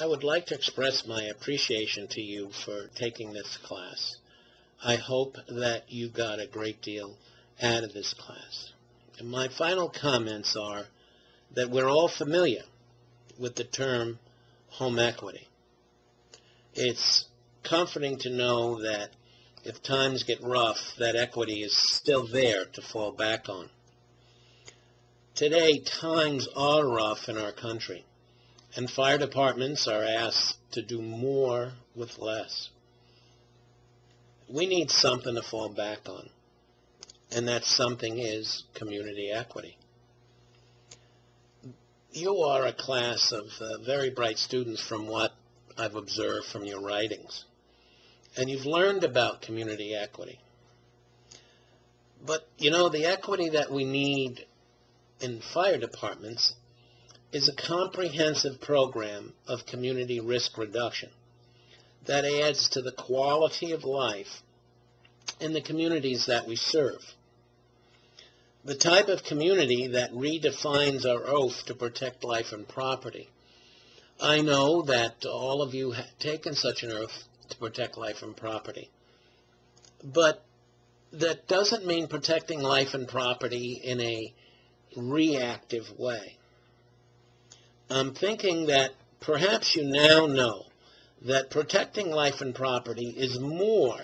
I would like to express my appreciation to you for taking this class. I hope that you got a great deal out of this class. And my final comments are that we're all familiar with the term home equity. It's comforting to know that if times get rough, that equity is still there to fall back on. Today, times are rough in our country, and fire departments are asked to do more with less. We need something to fall back on, and that something is community equity. You are a class of very bright students from what I've observed from your writings, and you've learned about community equity. But, you know, the equity that we need in fire departments is a comprehensive program of community risk reduction that adds to the quality of life in the communities that we serve. The type of community that redefines our oath to protect life and property. I know that all of you have taken such an oath to protect life and property, but that doesn't mean protecting life and property in a reactive way. I'm thinking that perhaps you now know that protecting life and property is more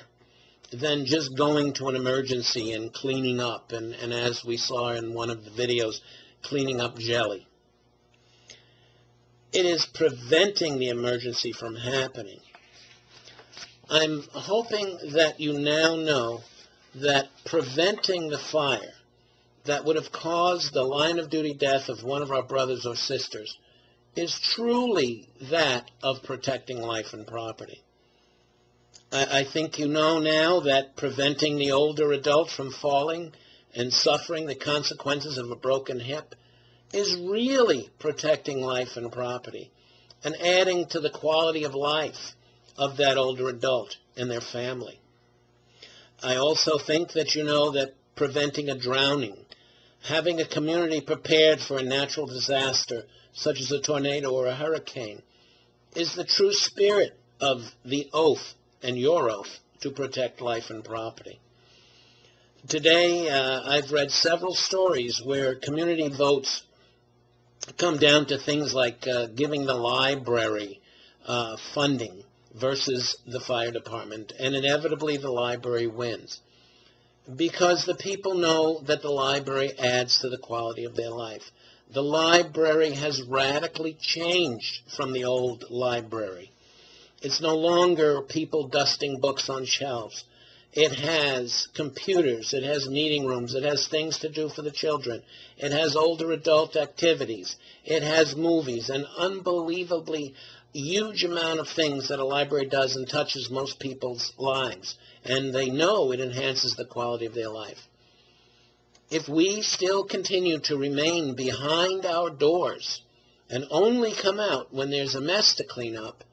than just going to an emergency and cleaning up, and as we saw in one of the videos, cleaning up jelly. It is preventing the emergency from happening. I'm hoping that you now know that preventing the fire that would have caused the line-of-duty death of one of our brothers or sisters is truly that of protecting life and property. I think you know now that preventing the older adult from falling and suffering the consequences of a broken hip is really protecting life and property and adding to the quality of life of that older adult and their family. I also think that you know that preventing a drowning, having a community prepared for a natural disaster such as a tornado or a hurricane, is the true spirit of the oath and your oath to protect life and property. Today, I've read several stories where community votes come down to things like giving the library funding versus the fire department, and inevitably the library wins, because the people know that the library adds to the quality of their life. The library has radically changed from the old library. It's no longer people dusting books on shelves. It has computers, it has meeting rooms, it has things to do for the children, it has older adult activities, it has movies, an unbelievably huge amount of things that a library does and touches most people's lives, and they know it enhances the quality of their life. If we still continue to remain behind our doors and only come out when there's a mess to clean up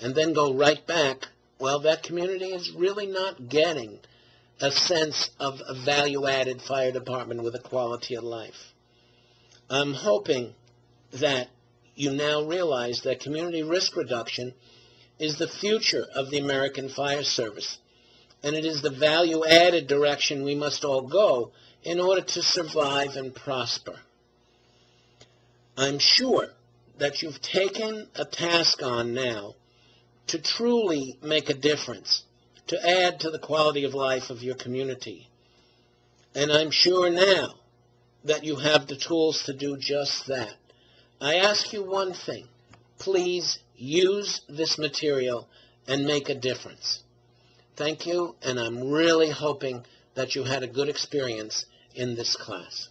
and then go right back, well, that community is really not getting a sense of a value-added fire department with a quality of life. I'm hoping that you now realize that community risk reduction is the future of the American Fire Service, and it is the value-added direction we must all go in order to survive and prosper. I'm sure that you've taken a task on now to truly make a difference, to add to the quality of life of your community. And I'm sure now that you have the tools to do just that. I ask you one thing. Please use this material and make a difference. Thank you, and I'm really hoping that you had a good experience in this class.